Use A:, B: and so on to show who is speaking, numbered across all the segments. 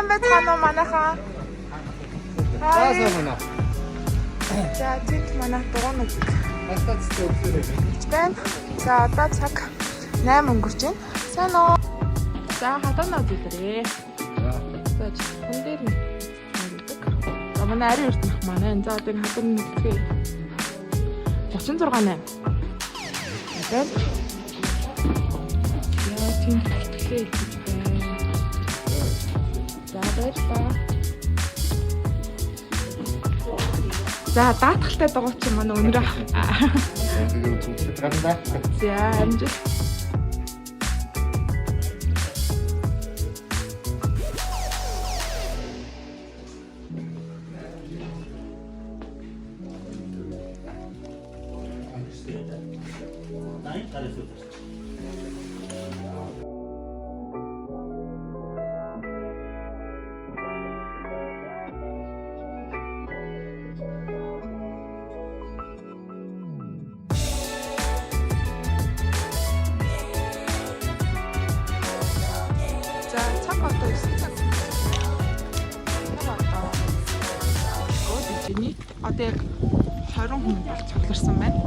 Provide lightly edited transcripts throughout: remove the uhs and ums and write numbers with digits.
A: сайн байцгаана уу манайхаа?
B: Сайн байна.
A: За тэнд манай дугуйн үг.
B: Хастаач өглөө.
A: Байна. За одоо цаг 8 өнгөрч байна. Сайн уу? За хатанаа зүлрээ. За хүн дээр нь хэлдэг. За манай ари өртнөх манай. За одоо энэ хатан нэгтгэе. 36 8. Тэгэл. Яа тийм хэлээ гэж байна. За баярлалаа. За даатгалтай дугуйч манай өнөрөө.
B: Тэгээд үзүүлээд гандаа.
A: За амжилт. Одоо яг 20 хүн бол цугларсан байна.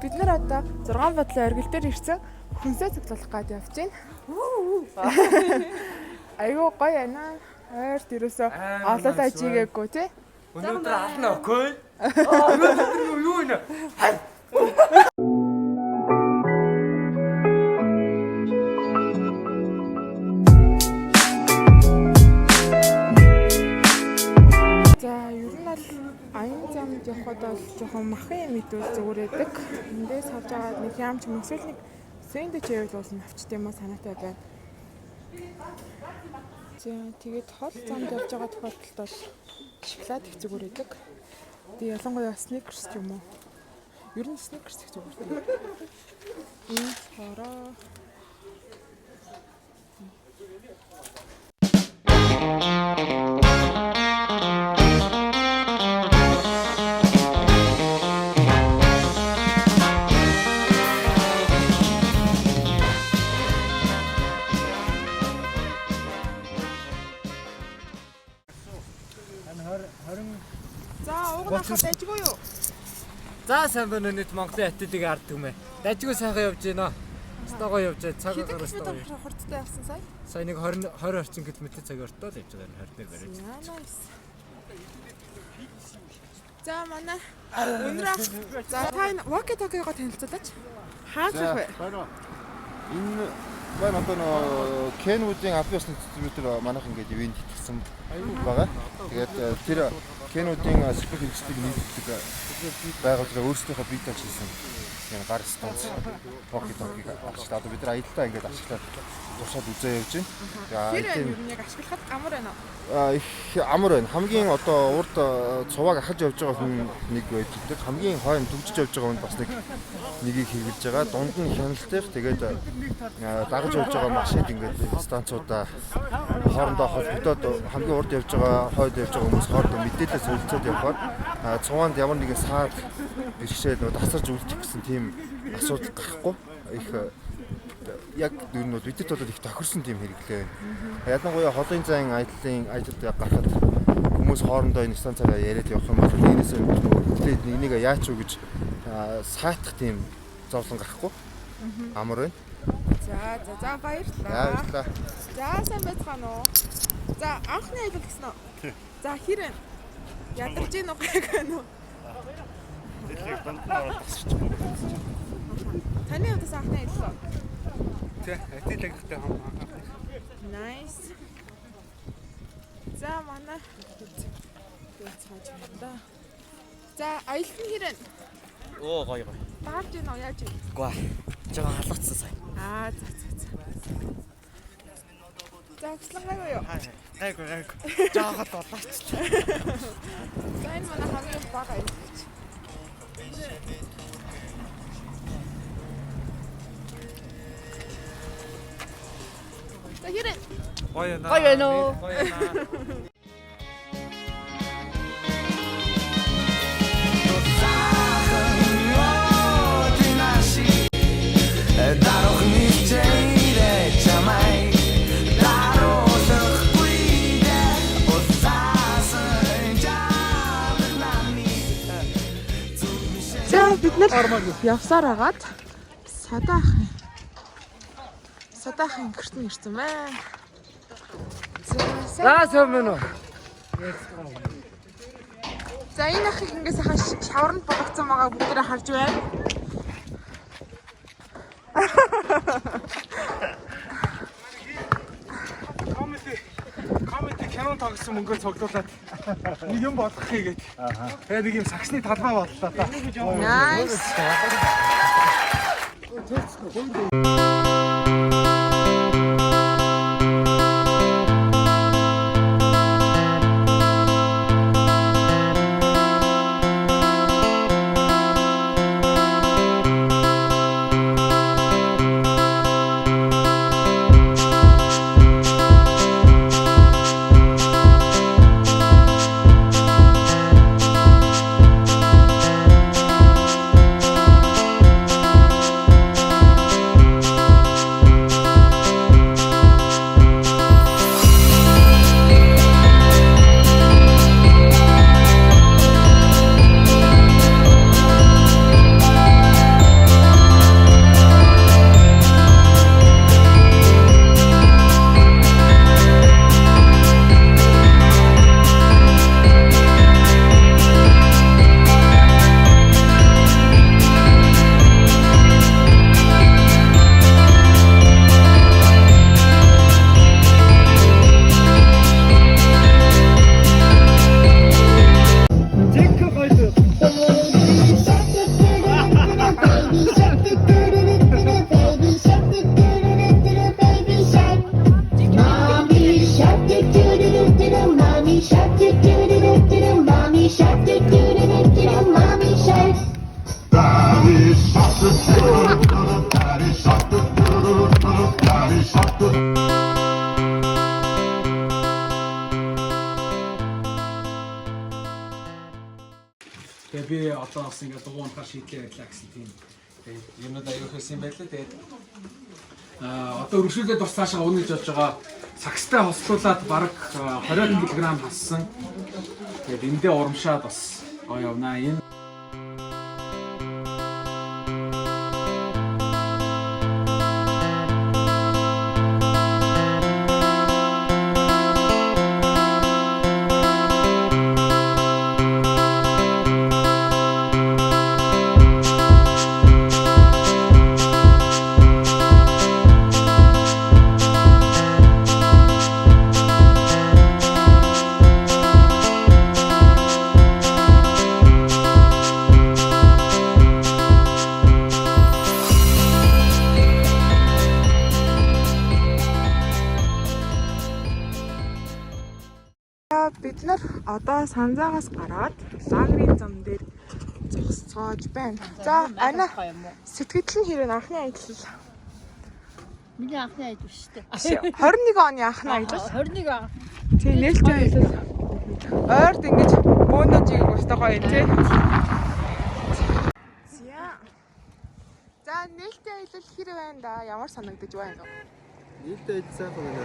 A: Бид нэр одоо 6 бодлоо оргил дээр ирсэн хүнсээ цуглуулах гээд явж байна. Айгуу гоё байна. Ойрт ерөөсөө олоолаа жигээгүй тий.
B: Өнөөдөр ална окей. Өнөөдөр юу нэ? Аян замд явхад бол жоохон махын мэдүүл зүгээр байдаг. Эндээс харж байгаа нэг яам ч мөсөл нэг сэндэж явуулсан авчт юм аа санаатай байна. За тэгээд хол замд явж байгаа тохиолдолд бол шоколад их зүгээр байдаг. Тэгээд ялангуяа сникерс ч юм уу. Ер нь сникерс их зүгээр байдаг. Энэ хороо дайжгүй юу? За сайн байна уу нийт Монголын атилыг ард түмээ. Дайжгүй сайхан явж байна. Стогоо явж цаг гараа стогоо.
A: Хурцтай явсан сая.
B: Сая нэг 20 орчим км цаг өртөө л явж байгаа 20 дээр барьж.
A: За манай өнрөө за та энэ walkie-talkie-гоо танилцуулаач. Хааж явах вэ?
C: Энэ байна одоо нөө Кенүүдийн албан ёсны дистрибьютор манайх ингээд ивент хийсэн байгаа. Тэгээд тэр Кенүүдийн сэрхэг хэрэгслийг нийлүүлдэг байгууллага өөрсдийнхөө бие даасан энэ гар станц walkie-talkie ашиглаад одоо бид нар аялалтаа ингээд ашиглаад тусаад үзээ явж байна.
A: Тэр юу нэг ашиглахад амар байна уу?
C: Их амар байна. Хамгийн одоо урд цуваг ахаж явж байгаа хүн нэг байдаг. Хамгийн хойно дүгжиж явж байгаа хүн бас нэгийг хэрэгжилж байгаа. Дунд нь хяналтайх тэгээд дагаж явж байгаа машиныг ингээд станцуудаа хоорондоо холбогдоод хамгийн урд явж байгаа, хойд явж байгаа хүмүүс хоорондоо мэдээлэл солилцоод явхаар цуванд ямар нэгэн саад бэрхшээл нөө тасарч үлдэх гэсэн тийм асуудал гарахгүй их яг нүүнүүд бидэд бол их тохирсон тийм хэрэглээ. Ялангуяа холын зайн аялалд гарахад хүмүүс хоорондоо энэ станцаараа яриад явах юм бол энэсээ хэлээд энийг яач уу гэж саатах тийм зовлон гарахгүй. Амар байна.
A: За баярлалаа.
C: Баярлалаа.
A: За сайн байцгаана уу? За анхны аялал гэсэн үү? За хэрэг ядарч ийн уу гэх юм уу? Таны удаас анхны аялал.
B: Тэ атил агтай хам.
A: Nice. За манай цааж байна да. За аялал нь хэрэг.
D: Оо гоё.
A: Бааж ийн уу яаж вэ?
D: Үгүй. Жоо халуутсан сая.
A: За. За өглөө юу?
D: гайгүй. Жаагаад болооч.
A: За энэ манай хамгийн бага ээлж. За хэрэг.
D: Гоё наа.
A: Гоё байна уу?
D: Гоё наа.
A: За бид нар явсаар агаад садаахын гэртэн ирсэн байна.
D: За сэмэн үү.
A: За энэ ах ингээс хаш шавранд болгоцсон байгаа бүгдээ харж байна.
E: Комеди кино тоглосон мөнгөөр цуглуулад нэг юм болгох хийгээд. Тэгээ нэг юм саксны талбай боллоо та.
A: Nice.
E: Тэгээ би одоо бас ингээд дугуйнахаар шийдлээ ярьлаа гэсэн тийм. Тэгээд юмнууд аюул хэлсэн байлаа. Тэгээд одоо өргөжлүүлээд бас цаашаа унаж явж байгаа сакстай хослуулаад бараг 20 кг хассан. Тэгээд эндээ урамшаад бас гоё явнаа. Энэ
A: бид нар одоо Санзаагаас гараад лагерийн зам дээр зогсоож байна. За Ана сэтгэл нь хэрэг анхны аялал.
F: Миний анхны аялал шүү дээ.
A: 21 оны анхны аялал.
F: 21 он.
A: Тийм нээлттэй аялал. Ойрд ингэж бөөнөж ийг өстой гоё тий. За нээлттэй аялал хэрэг байна да? Ямар санагдаж байна вэ?
C: Нээлттэй сайхан байна.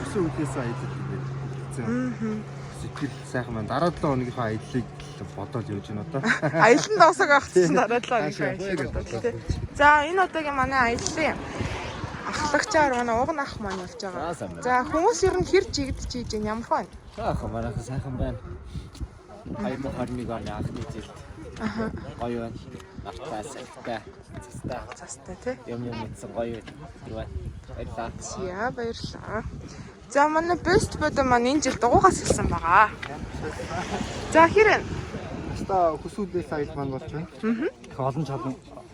C: Өсөн үдээс аялал гэдэг. Сэтгэл сайхан байна. Дараа 7 хоногийнхаа аяллыг бодоод явж байна одоо.
A: Аялланд осог авчихсан дараа 7 хоног. За энэ удаагийн манай аяллаа ахлагчаар манай уг ах маань явж байгаа. За хүмүүс ер нь хэр жигдэж ийж байна? Ямар байна?
D: Сайхан манайхан сайхан байна. 2021 оны анхны жилд. Гоё байна. Ахтаастай.
A: Цастай тий.
D: Юм мэдсэн гоё байна. Баярлалаа.
A: За баярлалаа. За манай best body маань энэ жил дугуйгаас хэлсэн байгаа. За хэрэг
C: Хаста хүсүүлээс аялал маань болж байна. Олон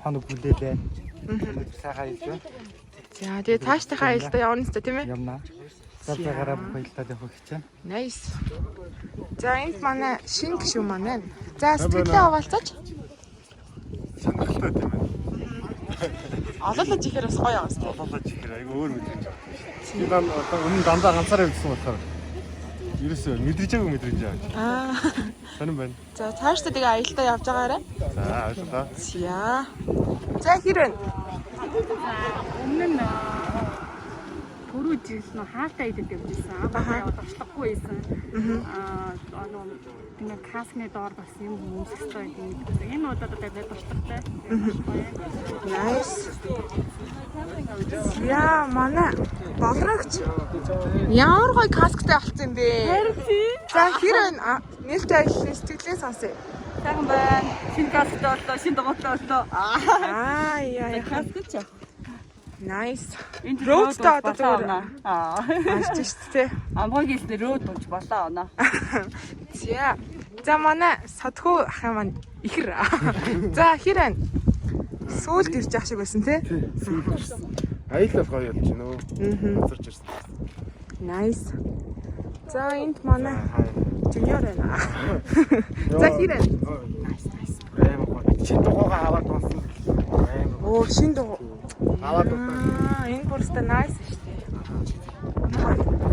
C: хоног хүлээлээ. Сайхан аялал байна.
A: за тэгээ цаашдынхаа аялалдаа явна үстэй тийм ээ?
C: Явна.
D: Залгаараа баялтаад явах гэж байна.
A: Nice. За энд манай шинэ гişүү маань. За сэтгэлээ хаваалцаач.
C: Сонирхолтой юм байна.
A: Олоолож ихээр бас гоё яваас тээ.
C: Болоод ихээр айгүй өөр мэдрэмж. Би одоо өмнө дандаа ганцаараа явсан болохоор ерөөсөө мэдрэж байгаа. Сонирн байна.
A: За цаашдаа тэгээ аялалтаа явж байгаарай.
C: За ойлголоо.
A: За. За хэрэг.
G: Өмнө нь түрүү жил нөө хаалтаа идэд явжсэн. Аа очлохгүй байсан. Тэгээ каскны доор бас юм өмсөхтэй гэдэг. Энэ удаад тэгээд очлогтой.
A: Nice. Яа, манай болрогч. Ямар гоё касктай болсон юм бэ?
G: Харин тий.
A: За хэрэг нээлттэй аяллаа сэтгэлээ сонсъё.
G: Сайхан байна. Шинэ касктай боллоо, шинэ дугуйтай боллоо.
A: Яа.
G: Каскч.
A: Nice.
G: Энд
A: Роудтай одоо зүгээр
G: Аа.
A: альж штэ.
G: Амгагийн хэлсэн рөөд унж болоо оноо.
A: За. За манай садхуу ах маань ихэр. За хэрэг сүүлд ирж явах шиг байсан те.
C: Аялал гоё болж байна өө. Зурж ирсэн.
A: Nice. За энд манай жуниор байна. За хэрэг.
C: Аим гоё. Шинэ дугуйгаа аваад унсан. Аим.
A: Оо шинэ дугуй.
C: Аваад унсан.
A: Энэ бүрстэ nice шүү дээ.